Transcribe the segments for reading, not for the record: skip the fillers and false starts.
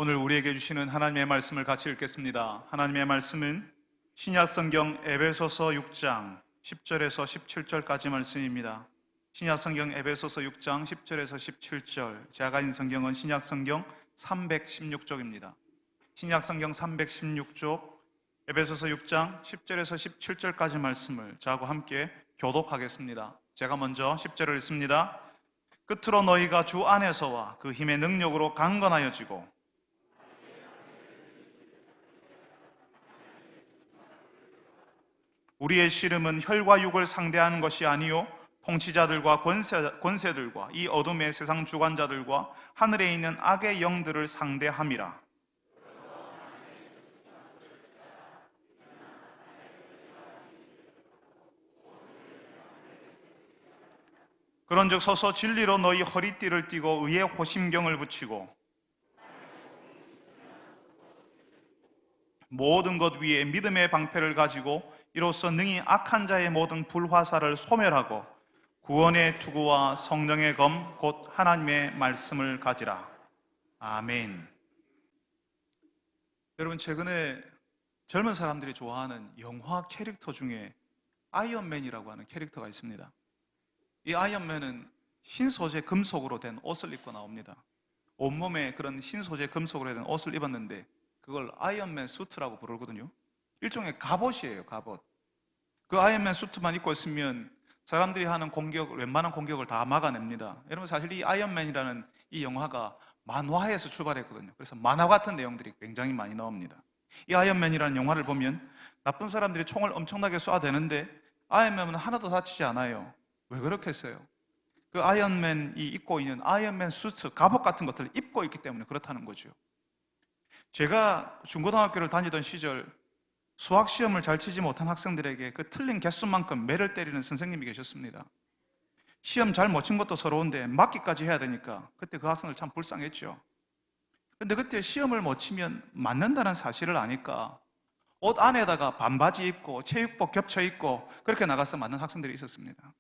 오늘 우리에게 주시는 하나님의 말씀을 같이 읽겠습니다. 하나님의 말씀은 신약성경 에베소서 6장 10절에서 17절까지 말씀입니다. 신약성경 에베소서 6장 10절에서 17절, 제가 가진 성경은 신약성경 316쪽입니다. 신약성경 316쪽 에베소서 6장 10절에서 17절까지 말씀을 저하고 함께 교독하겠습니다. 제가 먼저 10절을 읽습니다. 끝으로 너희가 주 안에서와 그 힘의 능력으로 강건하여지고 우리의 씨름은 혈과 육을 상대하는 것이 아니요 통치자들과 권세들과 이 어둠의 세상 주관자들과 하늘에 있는 악의 영들을 상대함이라. 그런즉 서서 진리로 너희 허리띠를 띠고 의의 호심경을 붙이고 모든 것 위에 믿음의 방패를 가지고 이로써 능히 악한 자의 모든 불화살을 소멸하고 구원의 투구와 성령의 검 곧 하나님의 말씀을 가지라. 아멘. 여러분, 최근에 젊은 사람들이 좋아하는 영화 캐릭터 중에 아이언맨이라고 하는 캐릭터가 있습니다. 이 아이언맨은 흰소재 금속으로 된 옷을 입고 나옵니다. 온몸에 그런 흰소재 금속으로 된 옷을 입었는데 그걸 아이언맨 수트라고 부르거든요. 일종의 갑옷이에요, 갑옷. 그 아이언맨 수트만 입고 있으면 사람들이 하는 웬만한 공격을 다 막아냅니다. 여러분, 사실 이 아이언맨이라는 이 영화가 만화에서 출발했거든요. 그래서 만화 같은 내용들이 굉장히 많이 나옵니다. 이 아이언맨이라는 영화를 보면 나쁜 사람들이 총을 엄청나게 쏴대는데 아이언맨은 하나도 다치지 않아요. 왜 그렇겠어요? 그 아이언맨이 입고 있는 아이언맨 수트, 갑옷 같은 것들을 입고 있기 때문에 그렇다는 거죠. 제가 중고등학교를 다니던 시절 수학 시험을 잘 치지 못한 학생들에게 그 틀린 개수만큼 매를 때리는 선생님이 계셨습니다. 시험 잘 못 친 것도 서러운데 맞기까지 해야 되니까 그때 그 학생들 참 불쌍했죠. 그런데 그때 시험을 못 치면 맞는다는 사실을 아니까 옷 안에다가 반바지 입고 체육복 겹쳐 입고 그렇게 나가서 맞는 학생들이 있었습니다.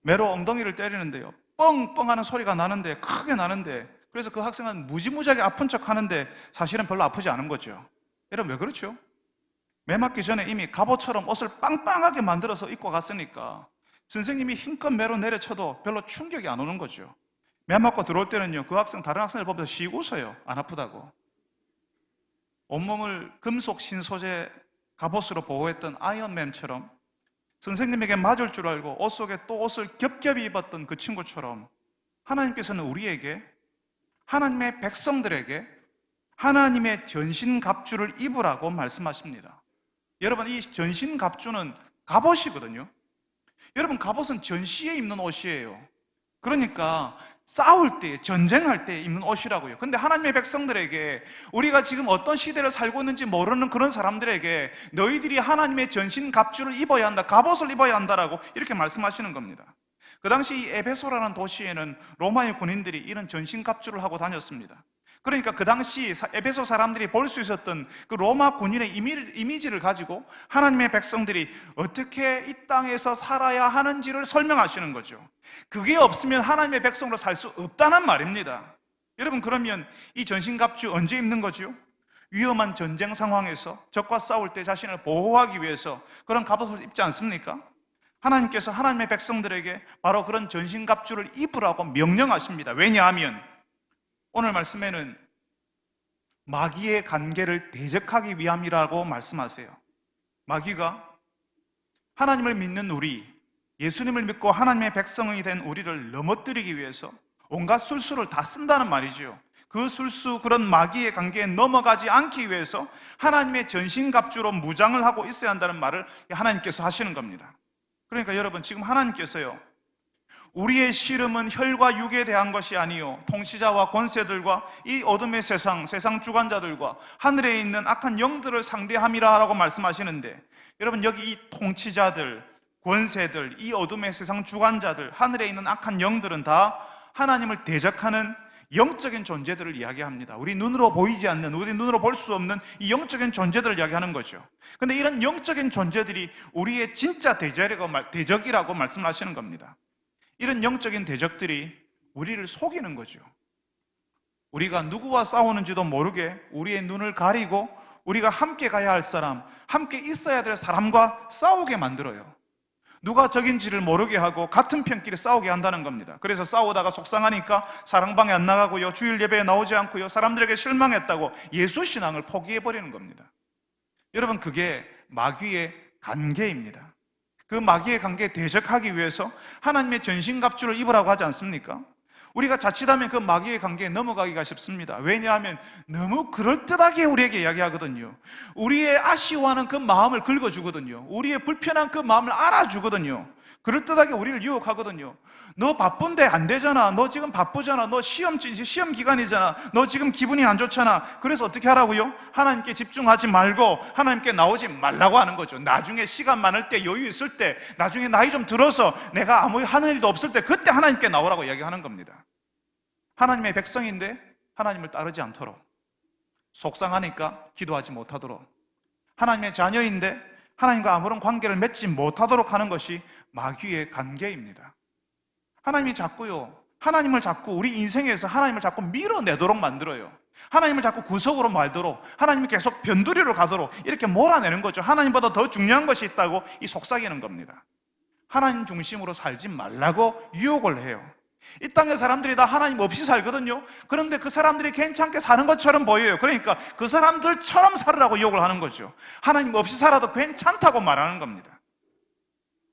매로 엉덩이를 때리는데요, 뻥뻥 하는 소리가 나는데, 크게 나는데, 그래서 그 학생은 무지무지하게 아픈 척 하는데 사실은 별로 아프지 않은 거죠. 여러분, 왜 그렇죠? 매 맞기 전에 이미 갑옷처럼 옷을 빵빵하게 만들어서 입고 갔으니까 선생님이 힘껏 매로 내려쳐도 별로 충격이 안 오는 거죠. 매 맞고 들어올 때는요, 그 학생 다른 학생을 보면서 씩 웃어요. 안 아프다고. 온몸을 금속 신소재 갑옷으로 보호했던 아이언맨처럼 선생님에게 맞을 줄 알고 옷 속에 또 옷을 겹겹이 입었던 그 친구처럼 하나님께서는 우리에게, 하나님의 백성들에게 하나님의 전신갑주를 입으라고 말씀하십니다. 여러분, 이 전신갑주는 갑옷이거든요. 여러분, 갑옷은 전시에 입는 옷이에요. 그러니까 싸울 때, 전쟁할 때 입는 옷이라고요. 근데 하나님의 백성들에게, 우리가 지금 어떤 시대를 살고 있는지 모르는 그런 사람들에게 너희들이 하나님의 전신갑주를 입어야 한다, 갑옷을 입어야 한다라고 이렇게 말씀하시는 겁니다. 그 당시 이 에베소라는 도시에는 로마의 군인들이 이런 전신갑주를 하고 다녔습니다. 그러니까 그 당시 에베소 사람들이 볼 수 있었던 그 로마 군인의 이미지를 가지고 하나님의 백성들이 어떻게 이 땅에서 살아야 하는지를 설명하시는 거죠. 그게 없으면 하나님의 백성으로 살 수 없다는 말입니다. 여러분, 그러면 이 전신갑주 언제 입는 거죠? 위험한 전쟁 상황에서 적과 싸울 때 자신을 보호하기 위해서 그런 갑옷을 입지 않습니까? 하나님께서 하나님의 백성들에게 바로 그런 전신갑주를 입으라고 명령하십니다. 왜냐하면 오늘 말씀에는 마귀의 관계를 대적하기 위함이라고 말씀하세요. 마귀가 하나님을 믿는 우리, 예수님을 믿고 하나님의 백성이 된 우리를 넘어뜨리기 위해서 온갖 술수를 다 쓴다는 말이죠. 그 술수, 그런 마귀의 관계에 넘어가지 않기 위해서 하나님의 전신갑주로 무장을 하고 있어야 한다는 말을 하나님께서 하시는 겁니다. 그러니까 여러분, 지금 하나님께서요, 우리의 씨름은 혈과 육에 대한 것이 아니요 통치자와 권세들과 이 어둠의 세상 주관자들과 하늘에 있는 악한 영들을 상대함이라 라고 말씀하시는데, 여러분, 여기 이 통치자들, 권세들, 이 어둠의 세상 주관자들, 하늘에 있는 악한 영들은 다 하나님을 대적하는 영적인 존재들을 이야기합니다. 우리 눈으로 보이지 않는, 우리 눈으로 볼 수 없는 이 영적인 존재들을 이야기하는 거죠. 그런데 이런 영적인 존재들이 우리의 진짜 대적이라고 말씀하시는 겁니다. 이런 영적인 대적들이 우리를 속이는 거죠. 우리가 누구와 싸우는지도 모르게 우리의 눈을 가리고 우리가 함께 가야 할 사람, 함께 있어야 될 사람과 싸우게 만들어요. 누가 적인지를 모르게 하고 같은 편끼리 싸우게 한다는 겁니다. 그래서 싸우다가 속상하니까 사랑방에 안 나가고요, 주일 예배에 나오지 않고요, 사람들에게 실망했다고 예수 신앙을 포기해버리는 겁니다. 여러분, 그게 마귀의 관계입니다. 그 마귀의 관계에 대적하기 위해서 하나님의 전신갑주를 입으라고 하지 않습니까? 우리가 자칫하면 그 마귀의 관계에 넘어가기가 쉽습니다. 왜냐하면 너무 그럴듯하게 우리에게 이야기하거든요. 우리의 아쉬워하는 그 마음을 긁어주거든요. 우리의 불편한 그 마음을 알아주거든요. 그럴듯하게 우리를 유혹하거든요. 너 바쁜데 안 되잖아. 너 지금 바쁘잖아. 너 시험 기간이잖아. 너 지금 기분이 안 좋잖아. 그래서 어떻게 하라고요? 하나님께 집중하지 말고 하나님께 나오지 말라고 하는 거죠. 나중에 시간 많을 때, 여유 있을 때, 나중에 나이 좀 들어서 내가 아무 하는 일도 없을 때 그때 하나님께 나오라고 이야기하는 겁니다. 하나님의 백성인데 하나님을 따르지 않도록, 속상하니까 기도하지 못하도록, 하나님의 자녀인데 하나님과 아무런 관계를 맺지 못하도록 하는 것이 마귀의 관계입니다. 하나님이 하나님을 자꾸 우리 인생에서 하나님을 자꾸 밀어내도록 만들어요. 하나님을 자꾸 구석으로 말도록, 하나님이 계속 변두리로 가도록 이렇게 몰아내는 거죠. 하나님보다 더 중요한 것이 있다고 이 속삭이는 겁니다. 하나님 중심으로 살지 말라고 유혹을 해요. 이 땅의 사람들이 다 하나님 없이 살거든요. 그런데 그 사람들이 괜찮게 사는 것처럼 보여요. 그러니까 그 사람들처럼 살으라고 유혹을 하는 거죠. 하나님 없이 살아도 괜찮다고 말하는 겁니다.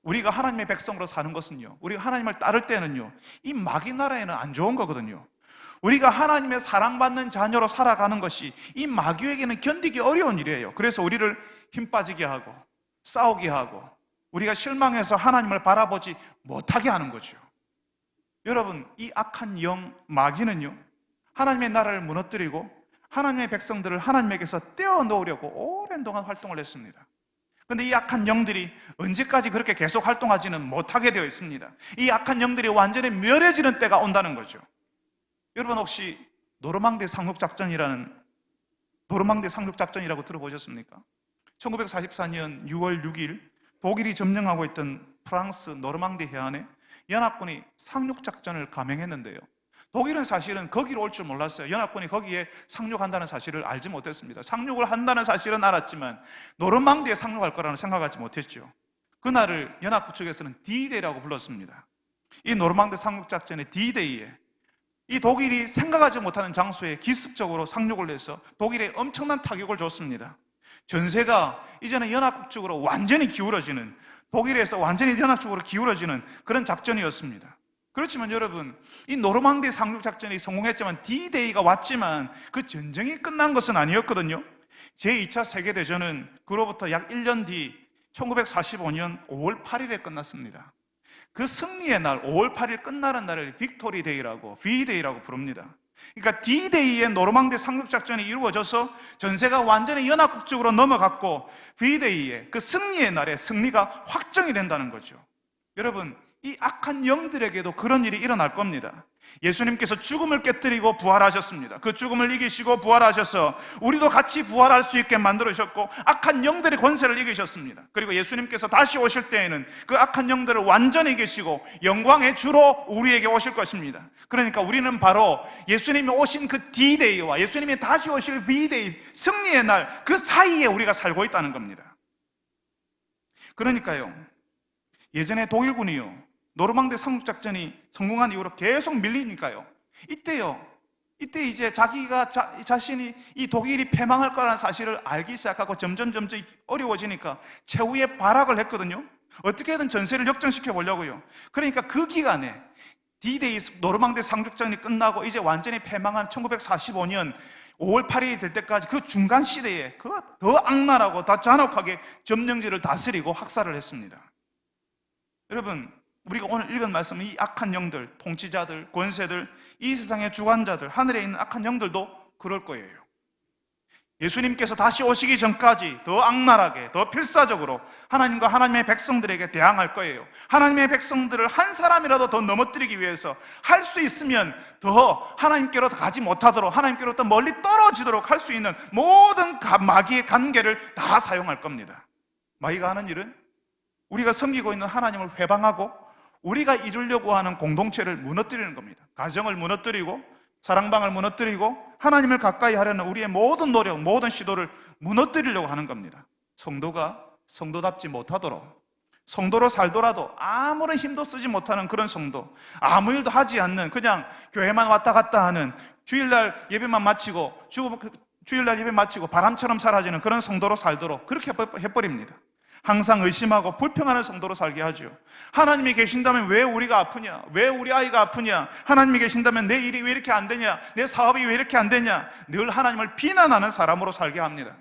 우리가 하나님의 백성으로 사는 것은요, 우리가 하나님을 따를 때는요, 이 마귀 나라에는 안 좋은 거거든요. 우리가 하나님의 사랑받는 자녀로 살아가는 것이 이 마귀에게는 견디기 어려운 일이에요. 그래서 우리를 힘 빠지게 하고 싸우게 하고 우리가 실망해서 하나님을 바라보지 못하게 하는 거죠. 여러분, 이 악한 영 마귀는요, 하나님의 나라를 무너뜨리고 하나님의 백성들을 하나님에게서 떼어놓으려고 오랜 동안 활동을 했습니다. 그런데 이 악한 영들이 언제까지 그렇게 계속 활동하지는 못하게 되어 있습니다. 이 악한 영들이 완전히 멸해지는 때가 온다는 거죠. 여러분, 혹시 노르망디 상륙작전이라고 들어보셨습니까? 1944년 6월 6일 독일이 점령하고 있던 프랑스 노르망디 해안에 연합군이 상륙작전을 감행했는데요, 독일은 사실은 거기로 올 줄 몰랐어요. 연합군이 거기에 상륙한다는 사실을 알지 못했습니다. 상륙을 한다는 사실은 알았지만 노르망디에 상륙할 거라는 생각하지 못했죠. 그날을 연합군 측에서는 D-Day라고 불렀습니다. 이 노르망디 상륙작전의 D-Day에 이 독일이 생각하지 못하는 장소에 기습적으로 상륙을 해서 독일에 엄청난 타격을 줬습니다. 전세가 이제는 연합국 쪽으로 완전히 기울어지는, 독일에서 완전히 연합 쪽으로 기울어지는 그런 작전이었습니다. 그렇지만 여러분, 이 노르망디 상륙작전이 성공했지만 D-Day가 왔지만 그 전쟁이 끝난 것은 아니었거든요. 제2차 세계대전은 그로부터 약 1년 뒤 1945년 5월 8일에 끝났습니다. 그 승리의 날, 5월 8일 끝나는 날을 빅토리 데이라고, V-Day라고 부릅니다. 그러니까 D-Day에 노르망디 상륙작전이 이루어져서 전세가 완전히 연합국 쪽으로 넘어갔고 V-Day에 그 승리의 날에 승리가 확정이 된다는 거죠. 여러분, 이 악한 영들에게도 그런 일이 일어날 겁니다. 예수님께서 죽음을 깨뜨리고 부활하셨습니다. 그 죽음을 이기시고 부활하셔서 우리도 같이 부활할 수 있게 만들으셨고 악한 영들의 권세를 이기셨습니다. 그리고 예수님께서 다시 오실 때에는 그 악한 영들을 완전히 이기시고 영광의 주로 우리에게 오실 것입니다. 그러니까 우리는 바로 예수님이 오신 그 D-Day와 예수님이 다시 오실 V-Day, 승리의 날, 그 사이에 우리가 살고 있다는 겁니다. 그러니까요, 예전에 독일군이요, 노르망디 상륙작전이 성공한 이후로 계속 밀리니까요, 이때 이제 자신이 이 독일이 패망할 거라는 사실을 알기 시작하고 점점 어려워지니까 최후의 발악을 했거든요. 어떻게든 전세를 역전시켜 보려고요. 그러니까 그 기간에 D-Day 노르망디 상륙작전이 끝나고 이제 완전히 패망한 1945년 5월 8일이 될 때까지 그 중간 시대에 더 악랄하고 더 잔혹하게 점령지를 다스리고 학살을 했습니다. 여러분, 우리가 오늘 읽은 말씀은 이 악한 영들, 통치자들, 권세들, 이 세상의 주관자들, 하늘에 있는 악한 영들도 그럴 거예요. 예수님께서 다시 오시기 전까지 더 악랄하게, 더 필사적으로 하나님과 하나님의 백성들에게 대항할 거예요. 하나님의 백성들을 한 사람이라도 더 넘어뜨리기 위해서 할 수 있으면 더 하나님께로 가지 못하도록, 하나님께로 더 멀리 떨어지도록 할 수 있는 모든 마귀의 관계를 다 사용할 겁니다. 마귀가 하는 일은 우리가 섬기고 있는 하나님을 회방하고 우리가 이루려고 하는 공동체를 무너뜨리는 겁니다. 가정을 무너뜨리고, 사랑방을 무너뜨리고 하나님을 가까이 하려는 우리의 모든 노력, 모든 시도를 무너뜨리려고 하는 겁니다. 성도가 성도답지 못하도록, 성도로 살더라도 아무런 힘도 쓰지 못하는 그런 성도, 아무 일도 하지 않는, 그냥 교회만 왔다 갔다 하는, 주일날 예배만 마치고 주일날 예배 마치고 바람처럼 사라지는 그런 성도로 살도록 그렇게 해버립니다. 항상 의심하고 불평하는 성도로 살게 하죠. 하나님이 계신다면 왜 우리가 아프냐? 왜 우리 아이가 아프냐? 하나님이 계신다면 내 일이 왜 이렇게 안 되냐? 내 사업이 왜 이렇게 안 되냐? 늘 하나님을 비난하는 사람으로 살게 합니다.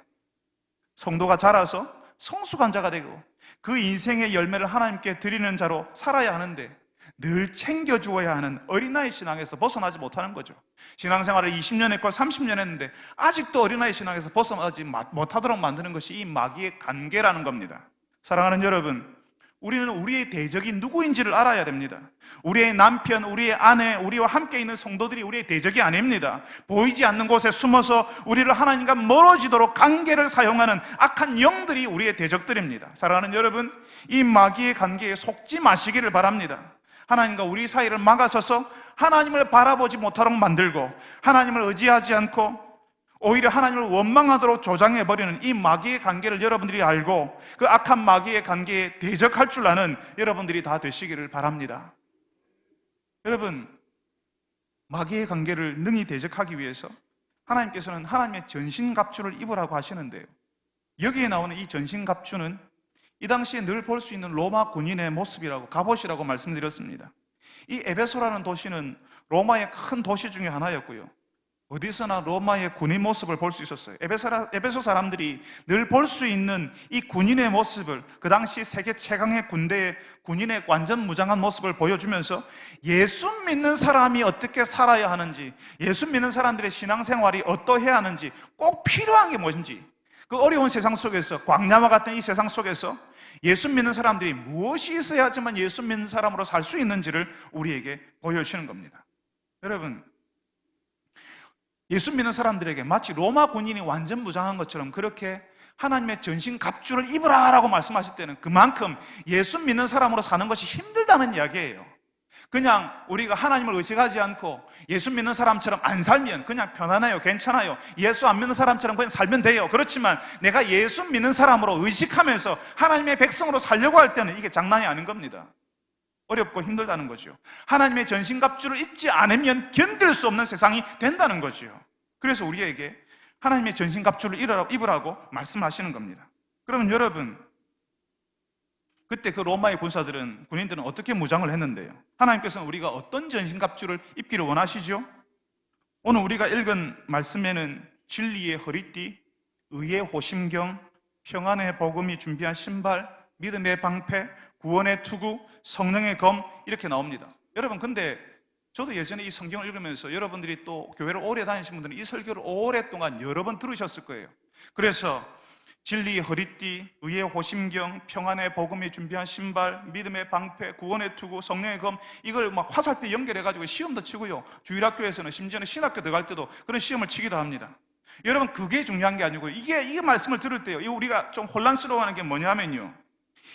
성도가 자라서 성숙한 자가 되고 그 인생의 열매를 하나님께 드리는 자로 살아야 하는데 늘 챙겨주어야 하는 어린아이 신앙에서 벗어나지 못하는 거죠. 신앙생활을 20년 했고 30년 했는데 아직도 어린아이 신앙에서 벗어나지 못하도록 만드는 것이 이 마귀의 관계라는 겁니다. 사랑하는 여러분, 우리는 우리의 대적이 누구인지를 알아야 됩니다. 우리의 남편, 우리의 아내, 우리와 함께 있는 성도들이 우리의 대적이 아닙니다. 보이지 않는 곳에 숨어서 우리를 하나님과 멀어지도록 관계를 사용하는 악한 영들이 우리의 대적들입니다. 사랑하는 여러분, 이 마귀의 관계에 속지 마시기를 바랍니다. 하나님과 우리 사이를 막아서서 하나님을 바라보지 못하도록 만들고 하나님을 의지하지 않고 오히려 하나님을 원망하도록 조장해버리는 이 마귀의 관계를 여러분들이 알고 그 악한 마귀의 관계에 대적할 줄 아는 여러분들이 다 되시기를 바랍니다. 여러분, 마귀의 관계를 능히 대적하기 위해서 하나님께서는 하나님의 전신갑주를 입으라고 하시는데요, 여기에 나오는 이 전신갑주는 이 당시에 늘 볼 수 있는 로마 군인의 모습이라고, 갑옷이라고 말씀드렸습니다. 이 에베소라는 도시는 로마의 큰 도시 중에 하나였고요, 어디서나 로마의 군인 모습을 볼 수 있었어요. 에베소 사람들이 늘 볼 수 있는 이 군인의 모습을, 그 당시 세계 최강의 군대의 군인의 완전 무장한 모습을 보여주면서 예수 믿는 사람이 어떻게 살아야 하는지, 예수 믿는 사람들의 신앙생활이 어떠해야 하는지, 꼭 필요한 게 뭔지, 그 어려운 세상 속에서, 광야와 같은 이 세상 속에서 예수 믿는 사람들이 무엇이 있어야지만 예수 믿는 사람으로 살 수 있는지를 우리에게 보여주시는 겁니다. 여러분, 예수 믿는 사람들에게 마치 로마 군인이 완전 무장한 것처럼 그렇게 하나님의 전신 갑주를 입으라라고 말씀하실 때는 그만큼 예수 믿는 사람으로 사는 것이 힘들다는 이야기예요. 그냥 우리가 하나님을 의식하지 않고 예수 믿는 사람처럼 안 살면 그냥 편안해요, 괜찮아요, 예수 안 믿는 사람처럼 그냥 살면 돼요. 그렇지만 내가 예수 믿는 사람으로 의식하면서 하나님의 백성으로 살려고 할 때는 이게 장난이 아닌 겁니다. 어렵고 힘들다는 거죠. 하나님의 전신갑주를 입지 않으면 견딜 수 없는 세상이 된다는 거죠. 그래서 우리에게 하나님의 전신갑주를 입으라고 말씀하시는 겁니다. 그러면 여러분, 그때 그 로마의 군인들은 어떻게 무장을 했는데요? 하나님께서는 우리가 어떤 전신갑주를 입기를 원하시죠? 오늘 우리가 읽은 말씀에는 진리의 허리띠, 의의 호심경, 평안의 복음이 준비한 신발, 믿음의 방패, 구원의 투구, 성령의 검, 이렇게 나옵니다. 여러분, 근데 저도 예전에 이 성경을 읽으면서, 여러분들이 또 교회를 오래 다니신 분들은 이 설교를 오랫동안 여러 번 들으셨을 거예요. 그래서 진리의 허리띠, 의의 호심경, 평안의 복음이 준비한 신발, 믿음의 방패, 구원의 투구, 성령의 검, 이걸 막 화살표 연결해가지고 시험도 치고요, 주일학교에서는 심지어는 신학교 들어갈 때도 그런 시험을 치기도 합니다. 여러분, 그게 중요한 게 아니고 이 말씀을 들을 때요, 우리가 좀 혼란스러워하는 게 뭐냐면요,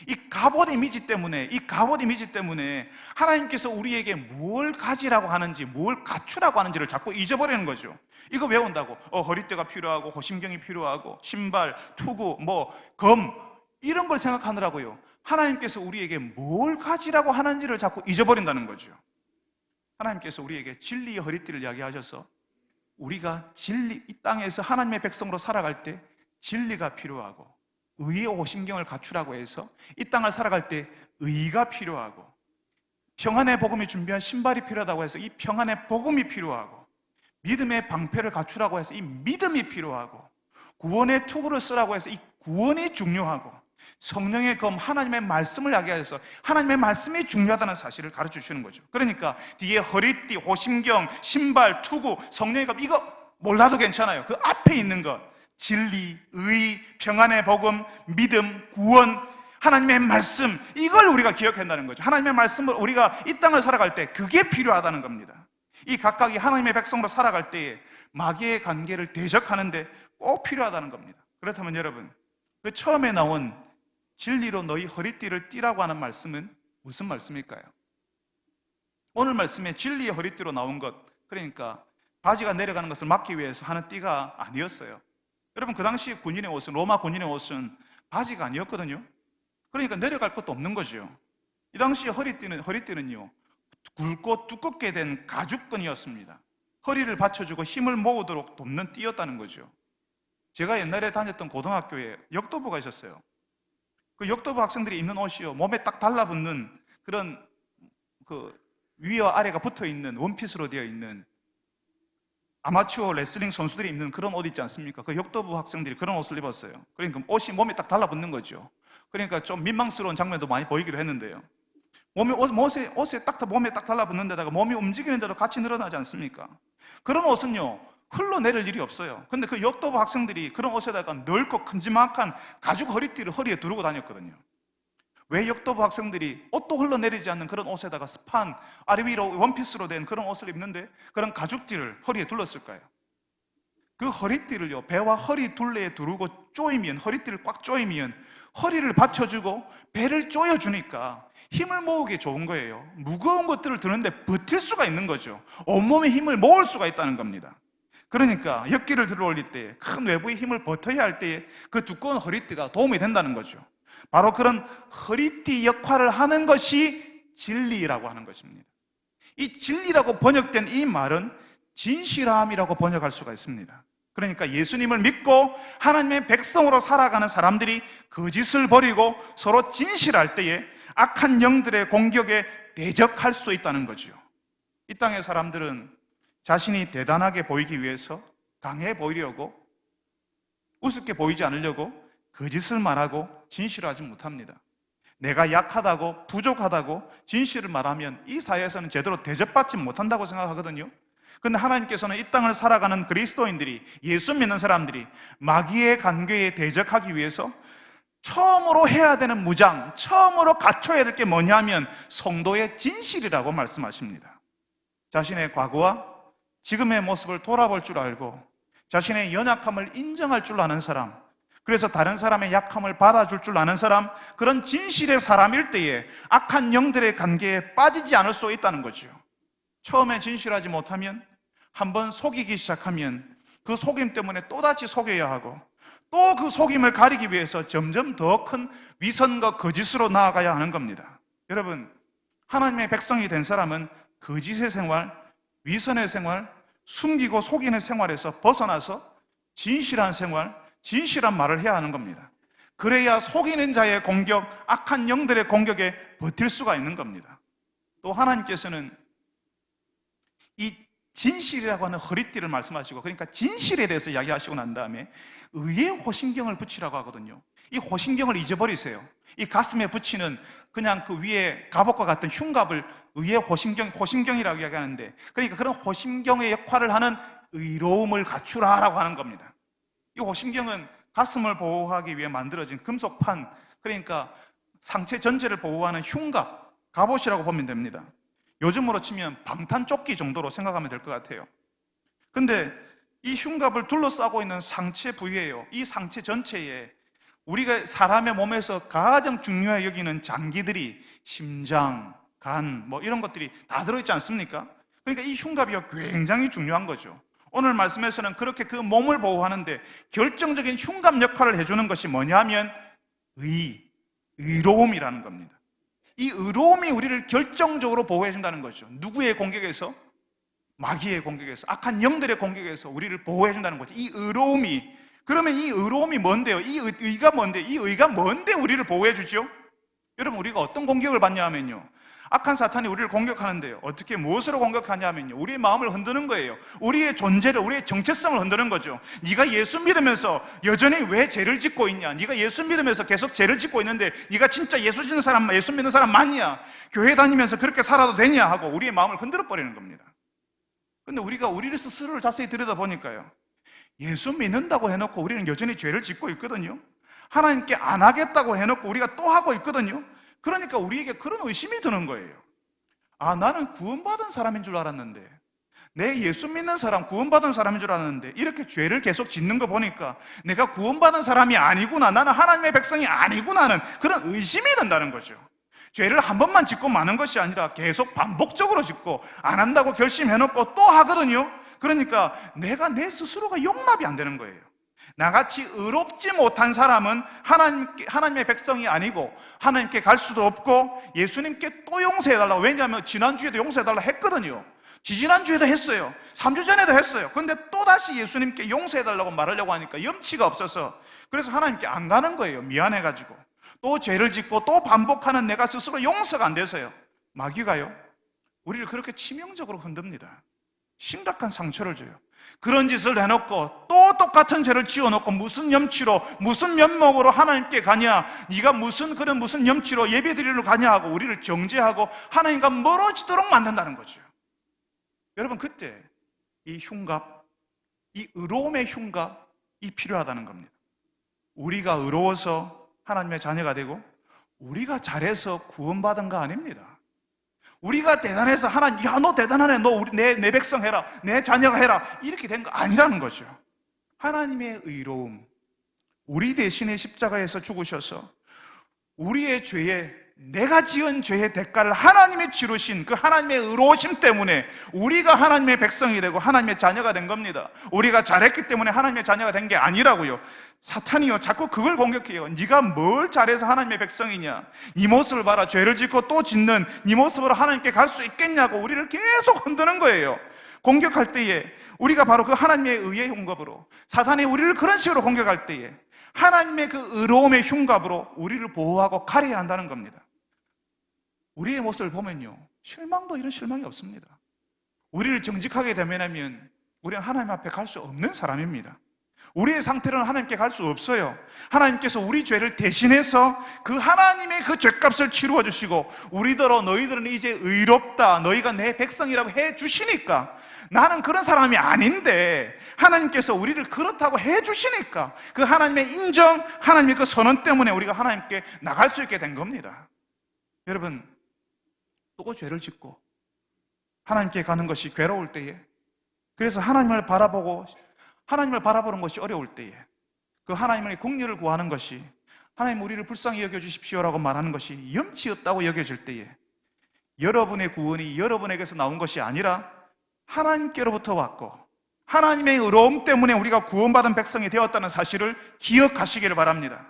이 갑옷 이미지 때문에 하나님께서 우리에게 뭘 가지라고 하는지, 뭘 갖추라고 하는지를 자꾸 잊어버리는 거죠. 이거 외운다고 허리띠가 필요하고 호심경이 필요하고 신발, 투구, 검, 이런 걸 생각하느라고요, 하나님께서 우리에게 뭘 가지라고 하는지를 자꾸 잊어버린다는 거죠. 하나님께서 우리에게 진리의 허리띠를 이야기하셔서 우리가 이 땅에서 하나님의 백성으로 살아갈 때 진리가 필요하고, 의의 호심경을 갖추라고 해서 이 땅을 살아갈 때 의가 필요하고, 평안의 복음이 준비한 신발이 필요하다고 해서 이 평안의 복음이 필요하고, 믿음의 방패를 갖추라고 해서 이 믿음이 필요하고, 구원의 투구를 쓰라고 해서 이 구원이 중요하고, 성령의 검, 하나님의 말씀을 이야기해서 하나님의 말씀이 중요하다는 사실을 가르쳐 주시는 거죠. 그러니까 뒤에 허리띠, 호심경, 신발, 투구, 성령의 검, 이거 몰라도 괜찮아요. 그 앞에 있는 것, 진리, 의, 평안의 복음, 믿음, 구원, 하나님의 말씀, 이걸 우리가 기억한다는 거죠. 하나님의 말씀을 우리가 이 땅을 살아갈 때 그게 필요하다는 겁니다. 이 각각이 하나님의 백성으로 살아갈 때에 마귀의 관계를 대적하는데 꼭 필요하다는 겁니다. 그렇다면 여러분, 그 처음에 나온 진리로 너희 허리띠를 띠라고 하는 말씀은 무슨 말씀일까요? 오늘 말씀에 진리의 허리띠로 나온 것, 그러니까 바지가 내려가는 것을 막기 위해서 하는 띠가 아니었어요. 여러분, 그 당시 군인의 옷은, 로마 군인의 옷은 바지가 아니었거든요. 그러니까 내려갈 것도 없는 거죠. 이 당시 허리띠는요, 굵고 두껍게 된 가죽끈이었습니다. 허리를 받쳐주고 힘을 모으도록 돕는 띠였다는 거죠. 제가 옛날에 다녔던 고등학교에 역도부가 있었어요. 그 역도부 학생들이 입는 옷이요, 몸에 딱 달라붙는 그런 그 위와 아래가 붙어 있는 원피스로 되어 있는 아마추어 레슬링 선수들이 입는 그런 옷 있지 않습니까? 그 역도부 학생들이 그런 옷을 입었어요. 그러니까 옷이 몸에 딱 달라붙는 거죠. 그러니까 좀 민망스러운 장면도 많이 보이기도 했는데요. 옷에 몸에 딱 달라붙는 데다가 몸이 움직이는데도 같이 늘어나지 않습니까? 그런 옷은요, 흘러내릴 일이 없어요. 근데 그 역도부 학생들이 그런 옷에다가 넓고 큼지막한 가죽 허리띠를 허리에 두르고 다녔거든요. 왜 역도부 학생들이 옷도 흘러내리지 않는 그런 옷에다가 스판, 아래 위로 원피스로 된 그런 옷을 입는데 그런 가죽띠를 허리에 둘렀을까요? 그 허리띠를요, 배와 허리 둘레에 두르고 조이면, 허리띠를 꽉 조이면 허리를 받쳐주고 배를 조여주니까 힘을 모으기 좋은 거예요. 무거운 것들을 드는데 버틸 수가 있는 거죠. 온몸에 힘을 모을 수가 있다는 겁니다. 그러니까 역기를 들어 올릴 때, 큰 외부의 힘을 버텨야 할 때에 그 두꺼운 허리띠가 도움이 된다는 거죠. 바로 그런 허리띠 역할을 하는 것이 진리라고 하는 것입니다. 이 진리라고 번역된 이 말은 진실함이라고 번역할 수가 있습니다. 그러니까 예수님을 믿고 하나님의 백성으로 살아가는 사람들이 거짓을 버리고 서로 진실할 때에 악한 영들의 공격에 대적할 수 있다는 거죠. 이 땅의 사람들은 자신이 대단하게 보이기 위해서, 강해 보이려고, 우습게 보이지 않으려고 거짓을 말하고 진실을 하지 못합니다. 내가 약하다고, 부족하다고 진실을 말하면 이 사회에서는 제대로 대접받지 못한다고 생각하거든요. 그런데 하나님께서는 이 땅을 살아가는 그리스도인들이, 예수 믿는 사람들이 마귀의 관계에 대적하기 위해서 처음으로 해야 되는 무장, 처음으로 갖춰야 될 게 뭐냐면 성도의 진실이라고 말씀하십니다. 자신의 과거와 지금의 모습을 돌아볼 줄 알고 자신의 연약함을 인정할 줄 아는 사람, 그래서 다른 사람의 약함을 받아줄 줄 아는 사람, 그런 진실의 사람일 때에 악한 영들의 관계에 빠지지 않을 수 있다는 거죠. 처음에 진실하지 못하면, 한번 속이기 시작하면 그 속임 때문에 또다시 속여야 하고, 또 그 속임을 가리기 위해서 점점 더 큰 위선과 거짓으로 나아가야 하는 겁니다. 여러분, 하나님의 백성이 된 사람은 거짓의 생활, 위선의 생활, 숨기고 속이는 생활에서 벗어나서 진실한 생활, 진실한 말을 해야 하는 겁니다. 그래야 속이는 자의 공격, 악한 영들의 공격에 버틸 수가 있는 겁니다. 또 하나님께서는 이 진실이라고 하는 허리띠를 말씀하시고, 그러니까 진실에 대해서 이야기하시고 난 다음에 의의 호심경을 붙이라고 하거든요. 이 호심경을 잊어버리세요. 이 가슴에 붙이는 그냥 그 위에 갑옷과 같은 흉갑을 의의 호심경이라고 이야기하는데, 그러니까 그런 호심경의 역할을 하는 의로움을 갖추라라고 하는 겁니다. 이 호심경은 가슴을 보호하기 위해 만들어진 금속판, 그러니까 상체 전체를 보호하는 흉갑, 갑옷이라고 보면 됩니다. 요즘으로 치면 방탄조끼 정도로 생각하면 될 것 같아요. 근데 이 흉갑을 둘러싸고 있는 상체 부위예요. 이 상체 전체에 우리가 사람의 몸에서 가장 중요하게 여기는 장기들이 심장, 간, 이런 것들이 다 들어있지 않습니까? 그러니까 이 흉갑이 굉장히 중요한 거죠. 오늘 말씀에서는 그렇게 그 몸을 보호하는데 결정적인 흉갑 역할을 해주는 것이 뭐냐면 의로움이라는 겁니다. 이 의로움이 우리를 결정적으로 보호해 준다는 거죠. 누구의 공격에서? 마귀의 공격에서, 악한 영들의 공격에서 우리를 보호해 준다는 거죠. 이 의로움이. 그러면 이 의로움이 뭔데요? 이 의가 뭔데? 이 의가 뭔데 우리를 보호해 주죠? 여러분, 우리가 어떤 공격을 받냐 하면요, 악한 사탄이 우리를 공격하는데요, 어떻게, 무엇으로 공격하냐면요, 우리의 마음을 흔드는 거예요. 우리의 존재를, 우리의 정체성을 흔드는 거죠. 네가 예수 믿으면서 여전히 왜 죄를 짓고 있냐? 네가 예수 믿으면서 계속 죄를 짓고 있는데 네가 진짜 예수 믿는 사람 맞냐? 교회 다니면서 그렇게 살아도 되냐? 하고 우리의 마음을 흔들어 버리는 겁니다. 근데 우리가 우리를 스스로를 자세히 들여다보니까요, 예수 믿는다고 해놓고 우리는 여전히 죄를 짓고 있거든요. 하나님께 안 하겠다고 해놓고 우리가 또 하고 있거든요. 그러니까 우리에게 그런 의심이 드는 거예요. 아, 나는 구원받은 사람인 줄 알았는데, 내 예수 믿는 사람, 구원받은 사람인 줄 알았는데 이렇게 죄를 계속 짓는 거 보니까 내가 구원받은 사람이 아니구나, 나는 하나님의 백성이 아니구나는 그런 의심이 든다는 거죠. 죄를 한 번만 짓고 마는 것이 아니라 계속 반복적으로 짓고 안 한다고 결심해놓고 또 하거든요. 그러니까 내가 내 스스로가 용납이 안 되는 거예요. 나같이 의롭지 못한 사람은 하나님의 백성이 아니고 하나님께 갈 수도 없고 예수님께 또 용서해달라고, 왜냐하면 지난주에도 용서해달라 했거든요. 지지난주에도 했어요. 3주 전에도 했어요. 근데 또다시 예수님께 용서해달라고 말하려고 하니까 염치가 없어서, 그래서 하나님께 안 가는 거예요. 미안해가지고. 또 죄를 짓고 또 반복하는 내가 스스로 용서가 안 돼서요. 마귀가요, 우리를 그렇게 치명적으로 흔듭니다. 심각한 상처를 줘요. 그런 짓을 해놓고 또 똑같은 죄를 지어놓고 무슨 염치로, 무슨 면목으로 하나님께 가냐, 네가 무슨 염치로 예배드리러 가냐 하고 우리를 정죄하고 하나님과 멀어지도록 만든다는 거죠. 여러분, 그때 이 흉갑, 이 의로움의 흉갑이 필요하다는 겁니다. 우리가 의로워서 하나님의 자녀가 되고 우리가 잘해서 구원받은 거 아닙니다. 우리가 대단해서 하나님, 야, 너 대단하네, 너 내 백성 해라, 내 자녀가 해라, 이렇게 된 거 아니라는 거죠. 하나님의 의로움, 우리 대신에 십자가에서 죽으셔서 우리의 죄에, 내가 지은 죄의 대가를 하나님이 치르신 그 하나님의 의로우심 때문에 우리가 하나님의 백성이 되고 하나님의 자녀가 된 겁니다. 우리가 잘했기 때문에 하나님의 자녀가 된 게 아니라고요. 사탄이요, 자꾸 그걸 공격해요. 네가 뭘 잘해서 하나님의 백성이냐, 네 모습을 봐라, 죄를 짓고 또 짓는 네 모습으로 하나님께 갈 수 있겠냐고 우리를 계속 흔드는 거예요. 공격할 때에 우리가 바로 그 하나님의 의의 흉갑으로, 사탄이 우리를 그런 식으로 공격할 때에 하나님의 그 의로움의 흉갑으로 우리를 보호하고 가려야 한다는 겁니다. 우리의 모습을 보면요, 실망도 이런 실망이 없습니다. 우리를 정직하게 대면하면 우리는 하나님 앞에 갈 수 없는 사람입니다. 우리의 상태로는 하나님께 갈 수 없어요. 하나님께서 우리 죄를 대신해서 그 하나님의 그 죄값을 치루어 주시고 우리더러 너희들은 이제 의롭다, 너희가 내 백성이라고 해 주시니까, 나는 그런 사람이 아닌데 하나님께서 우리를 그렇다고 해 주시니까 그 하나님의 인정, 하나님의 그 선언 때문에 우리가 하나님께 나갈 수 있게 된 겁니다. 여러분, 또 죄를 짓고 하나님께 가는 것이 괴로울 때에, 그래서 하나님을 바라보는 것이 어려울 때에, 그 하나님의 긍휼을 구하는 것이, 하나님 우리를 불쌍히 여겨주십시오라고 말하는 것이 염치 없다고 여겨질 때에, 여러분의 구원이 여러분에게서 나온 것이 아니라 하나님께로부터 왔고 하나님의 의로움 때문에 우리가 구원받은 백성이 되었다는 사실을 기억하시기를 바랍니다.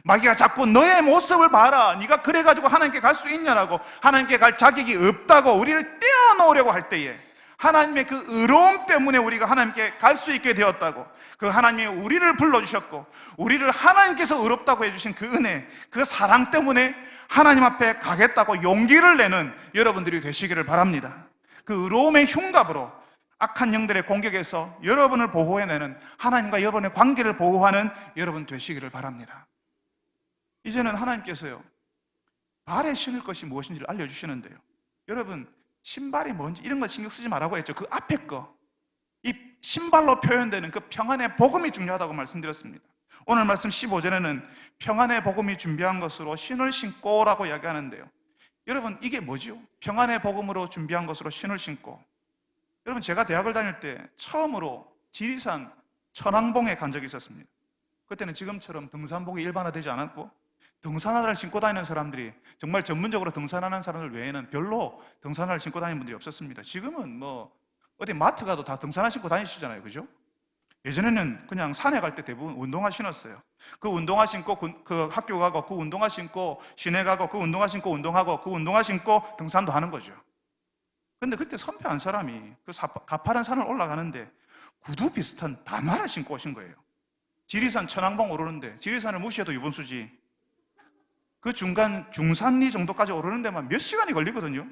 마귀가 자꾸 너의 모습을 봐라, 네가 그래가지고 하나님께 갈 수 있냐라고, 하나님께 갈 자격이 없다고 우리를 떼어놓으려고 할 때에, 하나님의 그 의로움 때문에 우리가 하나님께 갈 수 있게 되었다고, 그 하나님이 우리를 불러주셨고 우리를 하나님께서 의롭다고 해주신 그 은혜, 그 사랑 때문에 하나님 앞에 가겠다고 용기를 내는 여러분들이 되시기를 바랍니다. 그 의로움의 흉갑으로 악한 영들의 공격에서 여러분을 보호해내는, 하나님과 여러분의 관계를 보호하는 여러분 되시기를 바랍니다. 이제는 하나님께서요, 발에 신을 것이 무엇인지를 알려주시는데요, 여러분, 신발이 뭔지 이런 거 신경 쓰지 말라고 했죠. 그 앞에 거, 이 신발로 표현되는 그 평안의 복음이 중요하다고 말씀드렸습니다. 오늘 말씀 15절에는 평안의 복음이 준비한 것으로 신을 신고라고 이야기하는데요, 여러분, 이게 뭐죠? 평안의 복음으로 준비한 것으로 신을 신고. 여러분, 제가 대학을 다닐 때 처음으로 지리산 천왕봉에 간 적이 있었습니다. 그때는 지금처럼 등산복이 일반화되지 않았고 등산화를 신고 다니는 사람들이, 정말 전문적으로 등산하는 사람들 외에는 별로 등산화를 신고 다니는 분들이 없었습니다. 지금은 뭐 어디 마트 가도 다 등산화 신고 다니시잖아요, 그죠? 예전에는 그냥 산에 갈 때 대부분 운동화 신었어요. 그 운동화 신고 그 학교 가고, 그 운동화 신고 시내 가고, 그 운동화 신고 운동하고, 그 운동화 신고 등산도 하는 거죠. 근데 그때 선배 한 사람이 그 가파른 산을 올라가는데 구두 비슷한 단화를 신고 오신 거예요. 지리산 천왕봉 오르는데, 지리산을 무시해도 유분수지, 그 중간 중산리 정도까지 오르는 데만 몇 시간이 걸리거든요.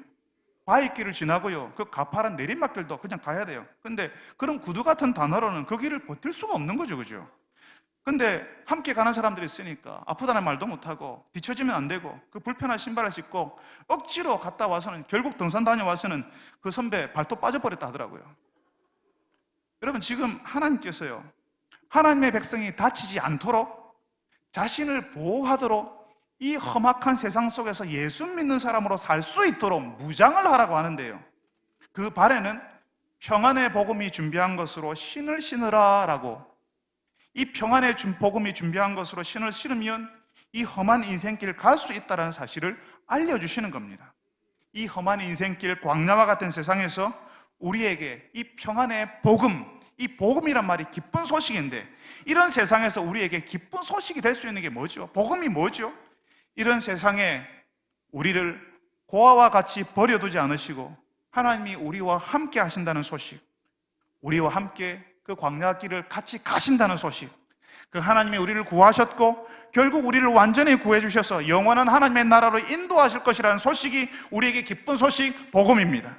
바위길을 지나고요, 그 가파른 내리막길도 그냥 가야 돼요. 근데 그런 구두 같은 단어로는 그 길을 버틸 수가 없는 거죠, 그죠? 근데 함께 가는 사람들이 있으니까 아프다는 말도 못하고 뒤처지면 안 되고 그 불편한 신발을 신고 억지로 갔다 와서는, 결국 등산 다녀와서는 그 선배 발톱 빠져버렸다 하더라고요. 여러분, 지금 하나님께서요, 하나님의 백성이 다치지 않도록, 자신을 보호하도록 이 험악한 세상 속에서 예수 믿는 사람으로 살 수 있도록 무장을 하라고 하는데요, 그 발에는 평안의 복음이 준비한 것으로 신을 신으라 라고, 이 평안의 복음이 준비한 것으로 신을 신으면 이 험한 인생길을 갈 수 있다는 사실을 알려주시는 겁니다. 이 험한 인생길, 광야와 같은 세상에서 우리에게 이 평안의 복음, 이 복음이란 말이 기쁜 소식인데, 이런 세상에서 우리에게 기쁜 소식이 될 수 있는 게 뭐죠? 복음이 뭐죠? 이런 세상에 우리를 고아와 같이 버려두지 않으시고 하나님이 우리와 함께 하신다는 소식, 우리와 함께 그 광야 길을 같이 가신다는 소식, 그 하나님이 우리를 구하셨고 결국 우리를 완전히 구해주셔서 영원한 하나님의 나라로 인도하실 것이라는 소식이 우리에게 기쁜 소식, 복음입니다.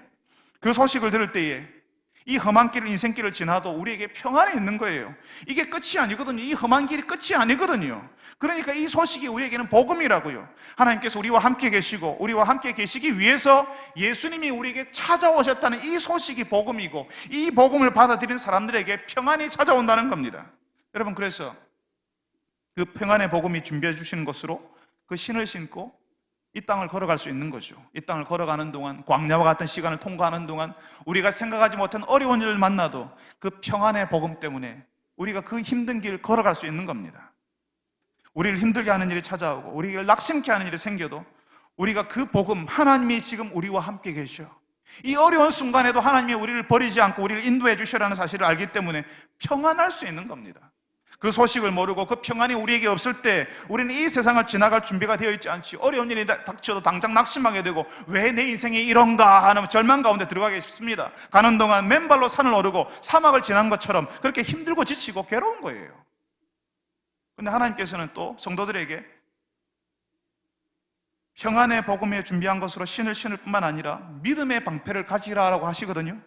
그 소식을 들을 때에 이 험한 길을, 인생길을 지나도 우리에게 평안이 있는 거예요. 이게 끝이 아니거든요. 이 험한 길이 끝이 아니거든요. 그러니까 이 소식이 우리에게는 복음이라고요. 하나님께서 우리와 함께 계시고 우리와 함께 계시기 위해서 예수님이 우리에게 찾아오셨다는 이 소식이 복음이고, 이 복음을 받아들인 사람들에게 평안이 찾아온다는 겁니다. 여러분, 그래서 그 평안의 복음이 준비해 주시는 것으로 그 신을 신고 이 땅을 걸어갈 수 있는 거죠. 이 땅을 걸어가는 동안, 광야와 같은 시간을 통과하는 동안 우리가 생각하지 못한 어려운 일을 만나도 그 평안의 복음 때문에 우리가 그 힘든 길을 걸어갈 수 있는 겁니다. 우리를 힘들게 하는 일이 찾아오고 우리를 낙심케 하는 일이 생겨도 우리가 그 복음, 하나님이 지금 우리와 함께 계셔, 이 어려운 순간에도 하나님이 우리를 버리지 않고 우리를 인도해 주시라는 사실을 알기 때문에 평안할 수 있는 겁니다. 그 소식을 모르고 그 평안이 우리에게 없을 때 우리는 이 세상을 지나갈 준비가 되어 있지 않지. 어려운 일이 닥쳐도 당장 낙심하게 되고 왜 내 인생이 이런가 하는 절망 가운데 들어가기 쉽습니다. 가는 동안 맨발로 산을 오르고 사막을 지난 것처럼 그렇게 힘들고 지치고 괴로운 거예요. 그런데 하나님께서는 또 성도들에게 평안의 복음에 준비한 것으로 신을 신을 뿐만 아니라 믿음의 방패를 가지라라고 하시거든요.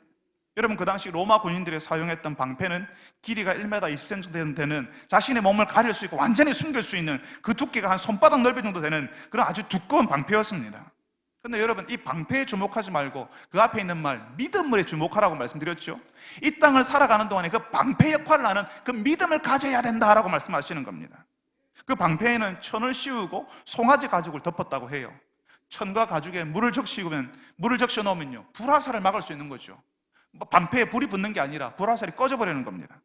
여러분, 그 당시 로마 군인들이 사용했던 방패는 길이가 1m 20cm 되는, 자신의 몸을 가릴 수 있고 완전히 숨길 수 있는, 그 두께가 한 손바닥 넓이 정도 되는 그런 아주 두꺼운 방패였습니다. 그런데 여러분, 이 방패에 주목하지 말고 그 앞에 있는 말, 믿음에 주목하라고 말씀드렸죠. 이 땅을 살아가는 동안에 그 방패 역할을 하는 그 믿음을 가져야 된다라고 말씀하시는 겁니다. 그 방패에는 천을 씌우고 송아지 가죽을 덮었다고 해요. 천과 가죽에 물을 적셔 놓으면요, 불화살을 막을 수 있는 거죠. 방패에 불이 붙는 게 아니라 불화살이 꺼져버리는 겁니다.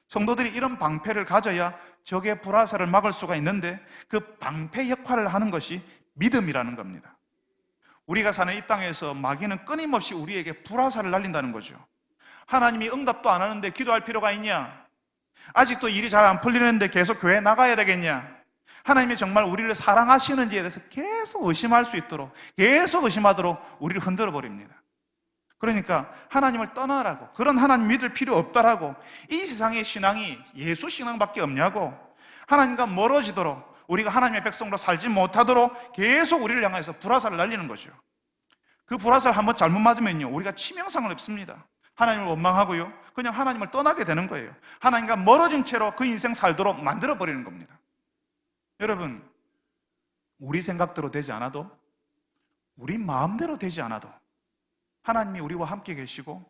성도들이 이런 방패를 가져야 적의 불화살을 막을 수가 있는데, 그 방패 역할을 하는 것이 믿음이라는 겁니다. 우리가 사는 이 땅에서 마귀는 끊임없이 우리에게 불화살을 날린다는 거죠. 하나님이 응답도 안 하는데 기도할 필요가 있냐? 아직도 일이 잘 안 풀리는데 계속 교회 나가야 되겠냐? 하나님이 정말 우리를 사랑하시는지에 대해서 계속 의심할 수 있도록, 계속 의심하도록 우리를 흔들어 버립니다. 그러니까 하나님을 떠나라고, 그런 하나님 믿을 필요 없다라고, 이 세상의 신앙이 예수 신앙밖에 없냐고, 하나님과 멀어지도록, 우리가 하나님의 백성으로 살지 못하도록 계속 우리를 향해서 불화살을 날리는 거죠. 그 불화살 한번 잘못 맞으면요, 우리가 치명상을 입습니다. 하나님을 원망하고요, 그냥 하나님을 떠나게 되는 거예요. 하나님과 멀어진 채로 그 인생 살도록 만들어버리는 겁니다. 여러분, 우리 생각대로 되지 않아도, 우리 마음대로 되지 않아도 하나님이 우리와 함께 계시고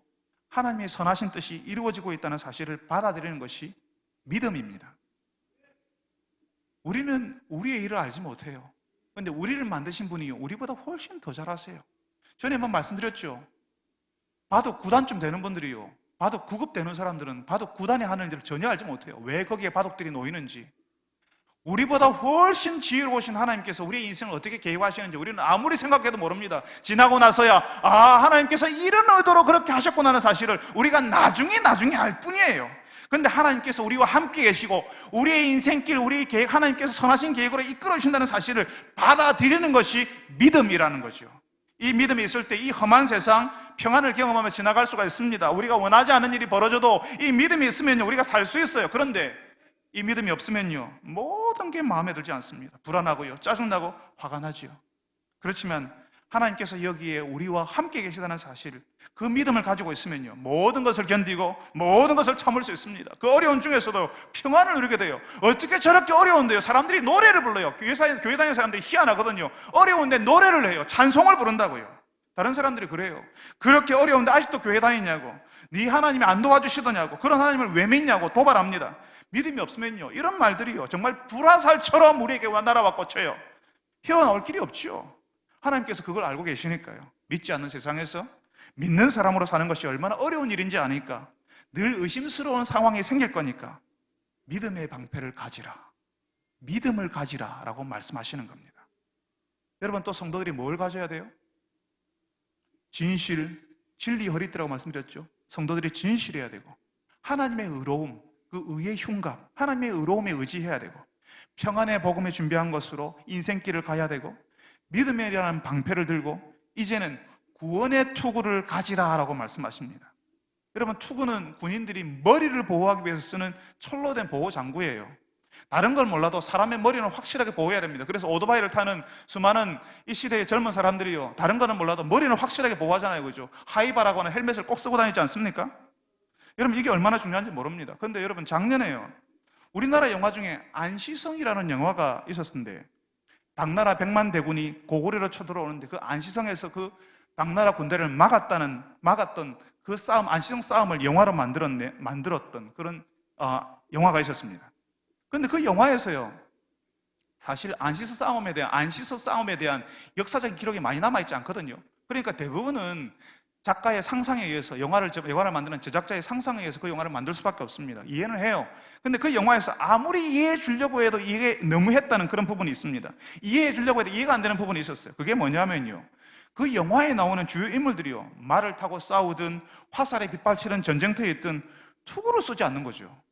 하나님의 선하신 뜻이 이루어지고 있다는 사실을 받아들이는 것이 믿음입니다. 우리는 우리의 일을 알지 못해요. 그런데 우리를 만드신 분이 우리보다 훨씬 더 잘하세요. 전에 한번 말씀드렸죠. 바둑 9단쯤 되는 분들이요, 바둑 9급 되는 사람들은 바둑 9단이 하는 일을 전혀 알지 못해요. 왜 거기에 바둑들이 놓이는지. 우리보다 훨씬 지혜로우신 하나님께서 우리의 인생을 어떻게 계획하시는지 우리는 아무리 생각해도 모릅니다. 지나고 나서야 하나님께서 이런 의도로 그렇게 하셨구나 하는 사실을 우리가 나중에 알 뿐이에요. 그런데 하나님께서 우리와 함께 계시고 우리의 인생길, 우리의 계획, 하나님께서 선하신 계획으로 이끌어 주신다는 사실을 받아들이는 것이 믿음이라는 거죠. 이 믿음이 있을 때 이 험한 세상 평안을 경험하며 지나갈 수가 있습니다. 우리가 원하지 않은 일이 벌어져도 이 믿음이 있으면 우리가 살 수 있어요. 그런데 이 믿음이 없으면요, 모든 게 마음에 들지 않습니다. 불안하고요, 짜증나고 화가 나지요. 그렇지만 하나님께서 여기에 우리와 함께 계시다는 사실, 그 믿음을 가지고 있으면요, 모든 것을 견디고 모든 것을 참을 수 있습니다. 그 어려운 중에서도 평안을 누리게 돼요. 어떻게 저렇게 어려운데요, 사람들이 노래를 불러요. 교회 다니는 사람들이 희한하거든요. 어려운데 노래를 해요. 찬송을 부른다고요. 다른 사람들이 그래요. 그렇게 어려운데 아직도 교회 다니냐고, 네 하나님이 안 도와주시더냐고, 그런 하나님을 왜 믿냐고 도발합니다. 믿음이 없으면요, 이런 말들이요, 정말 불화살처럼 우리에게 날아와 꽂혀요. 헤어나올 길이 없죠. 하나님께서 그걸 알고 계시니까요. 믿지 않는 세상에서 믿는 사람으로 사는 것이 얼마나 어려운 일인지 아니까, 늘 의심스러운 상황이 생길 거니까 믿음의 방패를 가지라, 믿음을 가지라 라고 말씀하시는 겁니다. 여러분, 또 성도들이 뭘 가져야 돼요? 진실, 진리 허리띠라고 말씀드렸죠. 성도들이 진실해야 되고, 하나님의 의로움, 그 의의 흉갑, 하나님의 의로움에 의지해야 되고, 평안의 복음에 준비한 것으로 인생길을 가야 되고, 믿음이라는 방패를 들고 이제는 구원의 투구를 가지라라고 말씀하십니다. 여러분, 투구는 군인들이 머리를 보호하기 위해서 쓰는 철로 된 보호 장구예요. 다른 걸 몰라도 사람의 머리는 확실하게 보호해야 됩니다. 그래서 오토바이를 타는 수많은 이 시대의 젊은 사람들이요, 다른 거는 몰라도 머리는 확실하게 보호하잖아요, 그죠? 하이바라고 하는 헬멧을 꼭 쓰고 다니지 않습니까? 여러분, 이게 얼마나 중요한지 모릅니다. 그런데 여러분, 작년에요, 우리나라 영화 중에 안시성이라는 영화가 있었는데, 당나라 백만 대군이 고구려로 쳐들어오는데 그 안시성에서 그 당나라 군대를 막았던 그 싸움, 안시성 싸움을 영화로 만들었던 그런 영화가 있었습니다. 그런데 그 영화에서요, 사실 안시성 싸움에 대한 역사적인 기록이 많이 남아있지 않거든요. 그러니까 대부분은 작가의 상상에 의해서 영화를 만드는 제작자의 상상에 의해서 그 영화를 만들 수밖에 없습니다. 이해는 해요. 근데 그 영화에서 아무리 이해해 주려고 해도 이게 너무했다는 그런 부분이 있습니다. 이해해 주려고 해도 이해가 안 되는 부분이 있었어요. 그게 뭐냐면요, 그 영화에 나오는 주요 인물들이요, 말을 타고 싸우든 화살에 빗발치는 전쟁터에 있든 투구를 쓰지 않는 거죠.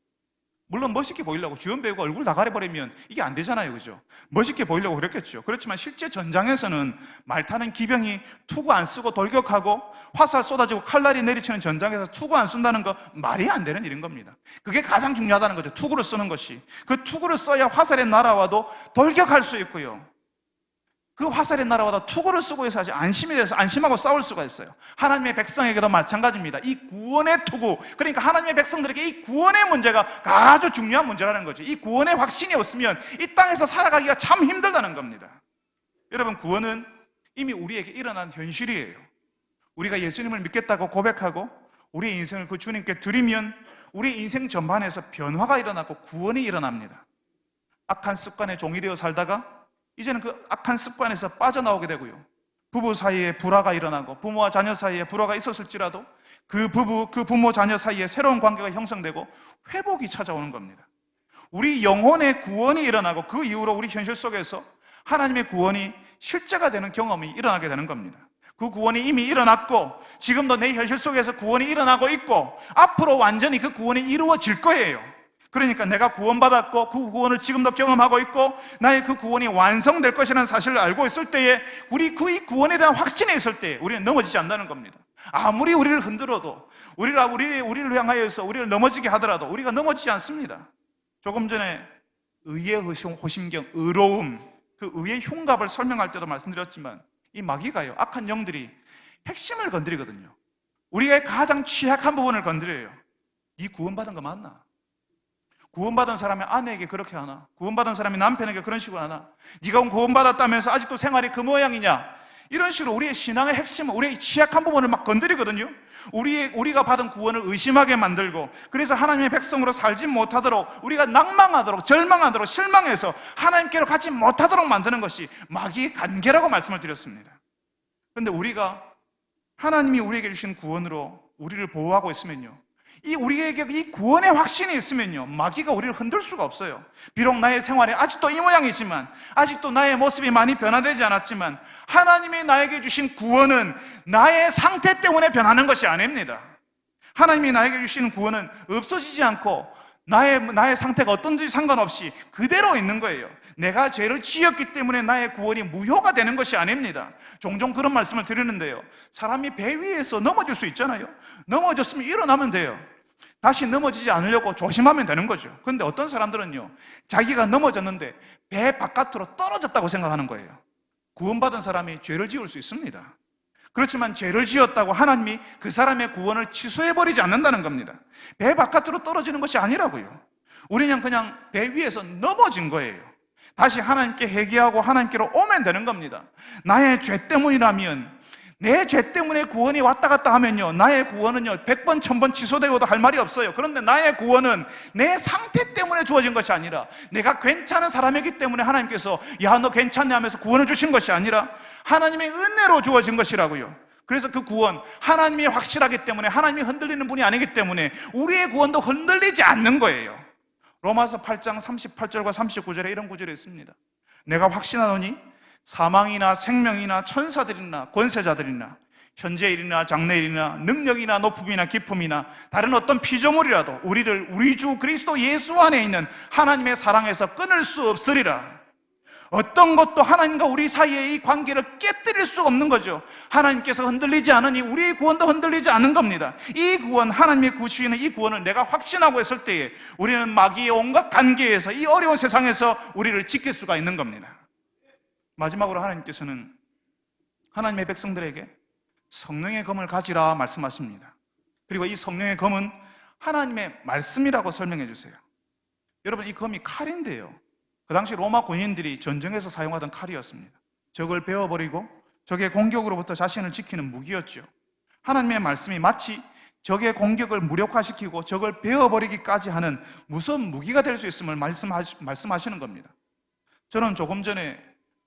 물론 멋있게 보이려고 주연 배우가 얼굴 다 가려버리면 이게 안 되잖아요, 그죠? 멋있게 보이려고 그랬겠죠. 그렇지만 실제 전장에서는 말 타는 기병이 투구 안 쓰고 돌격하고 화살 쏟아지고 칼날이 내리치는 전장에서 투구 안 쓴다는 거 말이 안 되는 일인 겁니다. 그게 가장 중요하다는 거죠. 투구를 쓰는 것이. 그 투구를 써야 화살이 날아와도 돌격할 수 있고요, 그 화살이 날아와도 투구를 쓰고 해서 아주 안심하고 싸울 수가 있어요. 하나님의 백성에게도 마찬가지입니다. 이 구원의 투구, 그러니까 하나님의 백성들에게 이 구원의 문제가 아주 중요한 문제라는 거죠. 이 구원의 확신이 없으면 이 땅에서 살아가기가 참 힘들다는 겁니다. 여러분, 구원은 이미 우리에게 일어난 현실이에요. 우리가 예수님을 믿겠다고 고백하고 우리의 인생을 그 주님께 드리면 우리 인생 전반에서 변화가 일어나고 구원이 일어납니다. 악한 습관에 종이 되어 살다가 이제는 그 악한 습관에서 빠져나오게 되고요, 부부 사이에 불화가 일어나고 부모와 자녀 사이에 불화가 있었을지라도 그 부모, 자녀 사이에 새로운 관계가 형성되고 회복이 찾아오는 겁니다. 우리 영혼의 구원이 일어나고 그 이후로 우리 현실 속에서 하나님의 구원이 실제가 되는 경험이 일어나게 되는 겁니다. 그 구원이 이미 일어났고 지금도 내 현실 속에서 구원이 일어나고 있고 앞으로 완전히 그 구원이 이루어질 거예요. 그러니까 내가 구원받았고 그 구원을 지금도 경험하고 있고 나의 그 구원이 완성될 것이라는 사실을 알고 있을 때에 우리 그 구원에 대한 확신이 있을 때 우리는 넘어지지 않는다는 겁니다. 아무리 우리를 흔들어도 우리를 향하여서 우리를 넘어지게 하더라도 우리가 넘어지지 않습니다. 조금 전에 의의 호심경, 의로움, 그 의의 흉갑을 설명할 때도 말씀드렸지만 이 마귀가요, 악한 영들이 핵심을 건드리거든요. 우리가 가장 취약한 부분을 건드려요. 이 구원받은 거 맞나? 구원받은 사람이 아내에게 그렇게 하나? 구원받은 사람이 남편에게 그런 식으로 하나? 네가 구원받았다면서 아직도 생활이 그 모양이냐? 이런 식으로 우리의 신앙의 핵심은 우리의 취약한 부분을 막 건드리거든요. 우리가 받은 구원을 의심하게 만들고, 그래서 하나님의 백성으로 살지 못하도록, 우리가 낭망하도록, 절망하도록, 실망해서 하나님께로 가지 못하도록 만드는 것이 마귀의 관계라고 말씀을 드렸습니다. 그런데 우리가 하나님이 우리에게 주신 구원으로 우리를 보호하고 있으면요, 우리에게 이 구원의 확신이 있으면요, 마귀가 우리를 흔들 수가 없어요. 비록 나의 생활이 아직도 이 모양이지만, 아직도 나의 모습이 많이 변화되지 않았지만, 하나님이 나에게 주신 구원은 나의 상태 때문에 변하는 것이 아닙니다. 하나님이 나에게 주신 구원은 없어지지 않고 나의 상태가 어떤지 상관없이 그대로 있는 거예요. 내가 죄를 지었기 때문에 나의 구원이 무효가 되는 것이 아닙니다. 종종 그런 말씀을 드리는데요, 사람이 배 위에서 넘어질 수 있잖아요. 넘어졌으면 일어나면 돼요. 다시 넘어지지 않으려고 조심하면 되는 거죠. 그런데 어떤 사람들은요, 자기가 넘어졌는데 배 바깥으로 떨어졌다고 생각하는 거예요. 구원받은 사람이 죄를 지을 수 있습니다. 그렇지만 죄를 지었다고 하나님이 그 사람의 구원을 취소해버리지 않는다는 겁니다. 배 바깥으로 떨어지는 것이 아니라고요. 우리는 그냥 배 위에서 넘어진 거예요. 다시 하나님께 회개하고 하나님께로 오면 되는 겁니다. 나의 죄 때문이라면, 내 죄 때문에 구원이 왔다 갔다 하면요, 나의 구원은요 100번 1000번 취소되고도 할 말이 없어요. 그런데 나의 구원은 내 상태 때문에 주어진 것이 아니라, 내가 괜찮은 사람이기 때문에 하나님께서 야 너 괜찮네 하면서 구원을 주신 것이 아니라 하나님의 은혜로 주어진 것이라고요. 그래서 그 구원, 하나님이 확실하기 때문에, 하나님이 흔들리는 분이 아니기 때문에 우리의 구원도 흔들리지 않는 거예요. 로마서 8장 38절과 39절에 이런 구절이 있습니다. 내가 확신하노니 사망이나 생명이나 천사들이나 권세자들이나 현재 일이나 장래 일이나 능력이나 높음이나 기쁨이나 다른 어떤 피조물이라도 우리를 우리 주 그리스도 예수 안에 있는 하나님의 사랑에서 끊을 수 없으리라. 어떤 것도 하나님과 우리 사이의 이 관계를 깨뜨릴 수 없는 거죠. 하나님께서 흔들리지 않으니 우리의 구원도 흔들리지 않는 겁니다. 이 구원, 하나님의 구주시는 이 구원을 내가 확신하고 있을 때에 우리는 마귀의 온갖 관계에서, 이 어려운 세상에서 우리를 지킬 수가 있는 겁니다. 마지막으로 하나님께서는 하나님의 백성들에게 성령의 검을 가지라 말씀하십니다. 그리고 이 성령의 검은 하나님의 말씀이라고 설명해 주세요. 여러분, 이 검이 칼인데요, 그 당시 로마 군인들이 전쟁에서 사용하던 칼이었습니다. 적을 베어버리고 적의 공격으로부터 자신을 지키는 무기였죠. 하나님의 말씀이 마치 적의 공격을 무력화시키고 적을 베어버리기까지 하는 무서운 무기가 될 수 있음을 말씀하시는 겁니다. 저는 조금 전에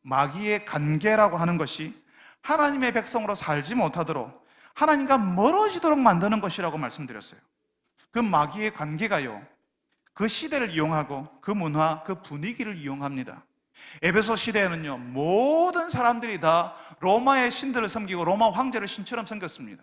마귀의 관계라고 하는 것이 하나님의 백성으로 살지 못하도록 하나님과 멀어지도록 만드는 것이라고 말씀드렸어요. 그 마귀의 관계가요, 그 시대를 이용하고 그 문화, 그 분위기를 이용합니다. 에베소 시대에는요, 모든 사람들이 다 로마의 신들을 섬기고 로마 황제를 신처럼 섬겼습니다.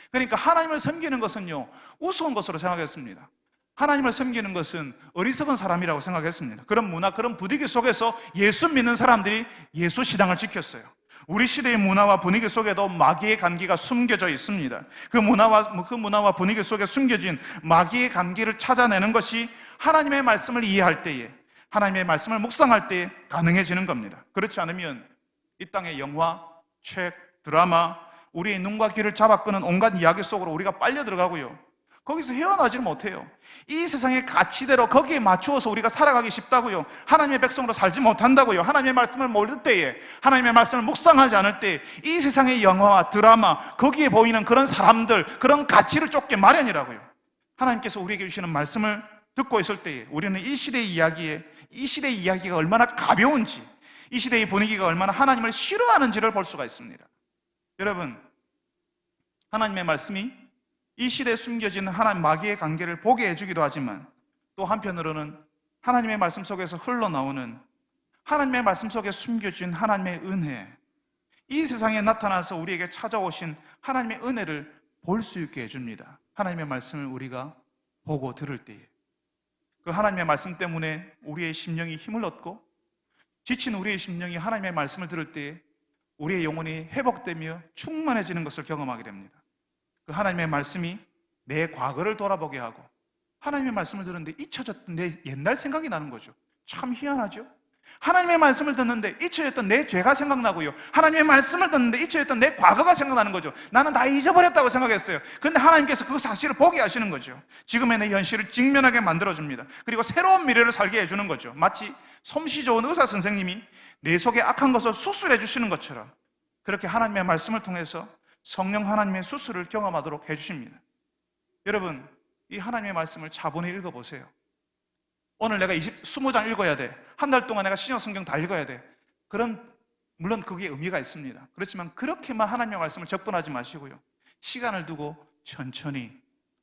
그러니까 하나님을 섬기는 것은요, 우스운 것으로 생각했습니다. 하나님을 섬기는 것은 어리석은 사람이라고 생각했습니다. 그런 문화, 그런 분위기 속에서 예수 믿는 사람들이 예수 신앙을 지켰어요. 우리 시대의 문화와 분위기 속에도 마귀의 관계가 숨겨져 있습니다. 그 문화와 분위기 속에 숨겨진 마귀의 관계를 찾아내는 것이 하나님의 말씀을 이해할 때에, 하나님의 말씀을 묵상할 때에 가능해지는 겁니다. 그렇지 않으면 이 땅의 영화, 책, 드라마, 우리의 눈과 귀를 잡아끄는 온갖 이야기 속으로 우리가 빨려 들어가고요, 거기서 헤어나지를 못해요. 이 세상의 가치대로 거기에 맞추어서 우리가 살아가기 쉽다고요, 하나님의 백성으로 살지 못한다고요. 하나님의 말씀을 모를 때에, 하나님의 말씀을 묵상하지 않을 때 이 세상의 영화와 드라마, 거기에 보이는 그런 사람들, 그런 가치를 쫓게 마련이라고요. 하나님께서 우리에게 주시는 말씀을 듣고 있을 때에 우리는 이 시대의 이야기가 얼마나 가벼운지, 이 시대의 분위기가 얼마나 하나님을 싫어하는지를 볼 수가 있습니다. 여러분, 하나님의 말씀이 이 시대에 숨겨진 하나님 마귀의 관계를 보게 해주기도 하지만, 또 한편으로는 하나님의 말씀 속에서 흘러나오는, 하나님의 말씀 속에 숨겨진 하나님의 은혜, 이 세상에 나타나서 우리에게 찾아오신 하나님의 은혜를 볼 수 있게 해줍니다. 하나님의 말씀을 우리가 보고 들을 때에 그 하나님의 말씀 때문에 우리의 심령이 힘을 얻고, 지친 우리의 심령이 하나님의 말씀을 들을 때에 우리의 영혼이 회복되며 충만해지는 것을 경험하게 됩니다. 그 하나님의 말씀이 내 과거를 돌아보게 하고, 하나님의 말씀을 듣는데 잊혀졌던 내 옛날 생각이 나는 거죠. 참 희한하죠? 하나님의 말씀을 듣는데 잊혀졌던 내 죄가 생각나고요, 하나님의 말씀을 듣는데 잊혀졌던 내 과거가 생각나는 거죠. 나는 다 잊어버렸다고 생각했어요. 근데 하나님께서 그 사실을 보게 하시는 거죠. 지금의 내 현실을 직면하게 만들어줍니다. 그리고 새로운 미래를 살게 해주는 거죠. 마치 솜씨 좋은 의사 선생님이 내 속에 악한 것을 수술해 주시는 것처럼, 그렇게 하나님의 말씀을 통해서 성령 하나님의 수술을 경험하도록 해주십니다. 여러분, 이 하나님의 말씀을 차분히 읽어보세요. 오늘 내가 20장 읽어야 돼, 한 달 동안 내가 신약 성경 다 읽어야 돼, 물론 그게 의미가 있습니다. 그렇지만 그렇게만 하나님의 말씀을 접근하지 마시고요, 시간을 두고 천천히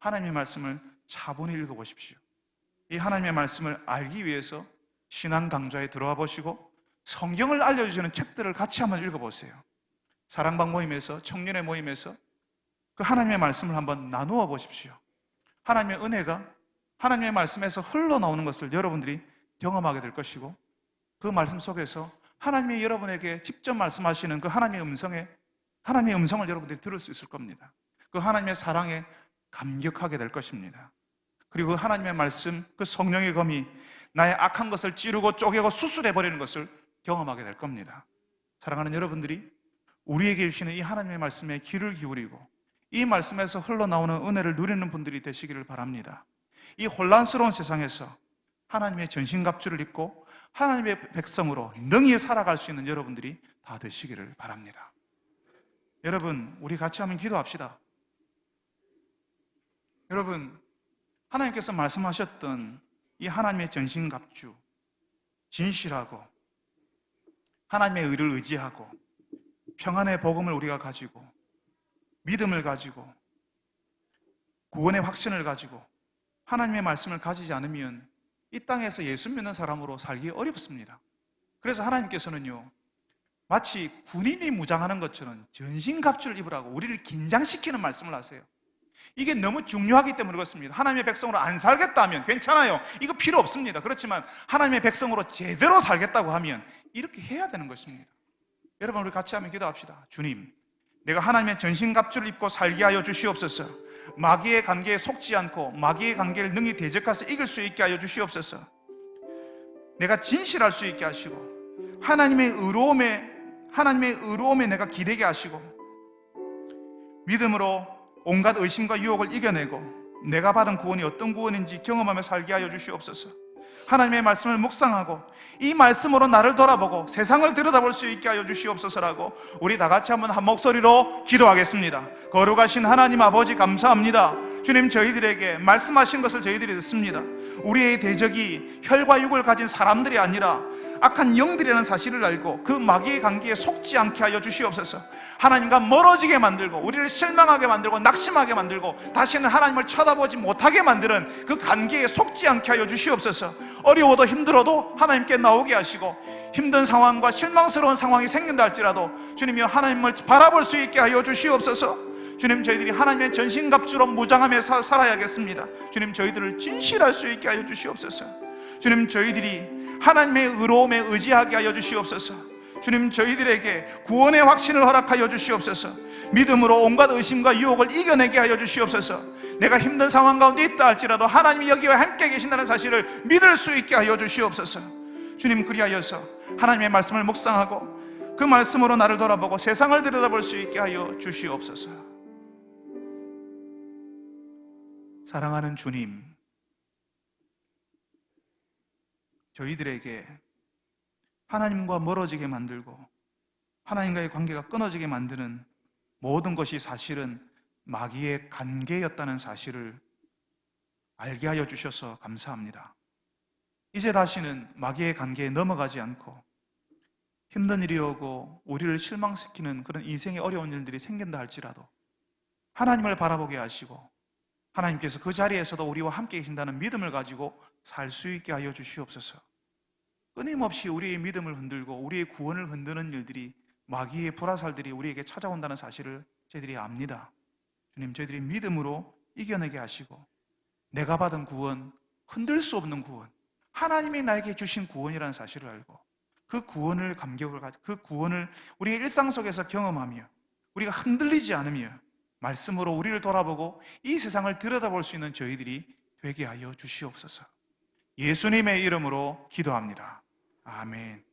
하나님의 말씀을 차분히 읽어보십시오. 이 하나님의 말씀을 알기 위해서 신앙 강좌에 들어와 보시고 성경을 알려주시는 책들을 같이 한번 읽어보세요. 사랑방 모임에서, 청년의 모임에서 그 하나님의 말씀을 한번 나누어 보십시오. 하나님의 은혜가 하나님의 말씀에서 흘러나오는 것을 여러분들이 경험하게 될 것이고, 그 말씀 속에서 하나님이 여러분에게 직접 말씀하시는 그 하나님의 음성을 여러분들이 들을 수 있을 겁니다. 그 하나님의 사랑에 감격하게 될 것입니다. 그리고 그 하나님의 말씀, 그 성령의 검이 나의 악한 것을 찌르고 쪼개고 수술해버리는 것을 경험하게 될 겁니다. 사랑하는 여러분들이 우리에게 주시는 이 하나님의 말씀에 귀를 기울이고 이 말씀에서 흘러나오는 은혜를 누리는 분들이 되시기를 바랍니다. 이 혼란스러운 세상에서 하나님의 전신갑주를 입고 하나님의 백성으로 능히 살아갈 수 있는 여러분들이 다 되시기를 바랍니다. 여러분, 우리 같이 한번 기도합시다. 여러분, 하나님께서 말씀하셨던 이 하나님의 전신갑주, 진실하고 하나님의 의를 의지하고 평안의 복음을 우리가 가지고 믿음을 가지고 구원의 확신을 가지고 하나님의 말씀을 가지지 않으면 이 땅에서 예수 믿는 사람으로 살기 어렵습니다. 그래서 하나님께서는요, 마치 군인이 무장하는 것처럼 전신갑주를 입으라고 우리를 긴장시키는 말씀을 하세요. 이게 너무 중요하기 때문에 그렇습니다. 하나님의 백성으로 안 살겠다 하면 괜찮아요. 이거 필요 없습니다. 그렇지만 하나님의 백성으로 제대로 살겠다고 하면 이렇게 해야 되는 것입니다. 여러분, 우리 같이 한번 기도합시다. 주님, 내가 하나님의 전신갑주를 입고 살게 하여 주시옵소서. 마귀의 관계에 속지 않고 마귀의 관계를 능히 대적해서 이길 수 있게 하여 주시옵소서. 내가 진실할 수 있게 하시고 하나님의 의로움에 내가 기대게 하시고 믿음으로 온갖 의심과 유혹을 이겨내고 내가 받은 구원이 어떤 구원인지 경험하며 살게 하여 주시옵소서. 하나님의 말씀을 묵상하고 이 말씀으로 나를 돌아보고 세상을 들여다볼 수 있게 하여 주시옵소서라고 우리 다 같이 한번 한 목소리로 기도하겠습니다. 거룩하신 하나님 아버지, 감사합니다. 주님, 저희들에게 말씀하신 것을 저희들이 듣습니다. 우리의 대적이 혈과 육을 가진 사람들이 아니라 악한 영들이라는 사실을 알고 그 마귀의 관계에 속지 않게 하여 주시옵소서. 하나님과 멀어지게 만들고 우리를 실망하게 만들고 낙심하게 만들고 다시는 하나님을 쳐다보지 못하게 만드는 그 관계에 속지 않게 하여 주시옵소서. 어려워도 힘들어도 하나님께 나오게 하시고 힘든 상황과 실망스러운 상황이 생긴다 할지라도 주님이여 하나님을 바라볼 수 있게 하여 주시옵소서. 주님, 저희들이 하나님의 전신갑주로 무장하며 살아야겠습니다. 주님, 저희들을 진실할 수 있게 하여 주시옵소서. 주님, 저희들이 하나님의 의로움에 의지하게 하여 주시옵소서. 주님, 저희들에게 구원의 확신을 허락하여 주시옵소서. 믿음으로 온갖 의심과 유혹을 이겨내게 하여 주시옵소서. 내가 힘든 상황 가운데 있다 할지라도 하나님이 여기와 함께 계신다는 사실을 믿을 수 있게 하여 주시옵소서. 주님, 그리하여서 하나님의 말씀을 묵상하고 그 말씀으로 나를 돌아보고 세상을 들여다볼 수 있게 하여 주시옵소서. 사랑하는 주님, 저희들에게 하나님과 멀어지게 만들고 하나님과의 관계가 끊어지게 만드는 모든 것이 사실은 마귀의 관계였다는 사실을 알게 하여 주셔서 감사합니다. 이제 다시는 마귀의 관계에 넘어가지 않고 힘든 일이 오고 우리를 실망시키는 그런 인생의 어려운 일들이 생긴다 할지라도 하나님을 바라보게 하시고 하나님께서 그 자리에서도 우리와 함께 계신다는 믿음을 가지고 살 수 있게 하여 주시옵소서. 끊임없이 우리의 믿음을 흔들고 우리의 구원을 흔드는 일들이, 마귀의 불화살들이 우리에게 찾아온다는 사실을 저희들이 압니다. 주님, 저희들이 믿음으로 이겨내게 하시고 내가 받은 구원, 흔들 수 없는 구원, 하나님이 나에게 주신 구원이라는 사실을 알고 그 구원을 감격을 가지고 그 구원을 우리의 일상 속에서 경험하며 우리가 흔들리지 않으며 말씀으로 우리를 돌아보고 이 세상을 들여다볼 수 있는 저희들이 되게 하여 주시옵소서. 예수님의 이름으로 기도합니다. 아멘.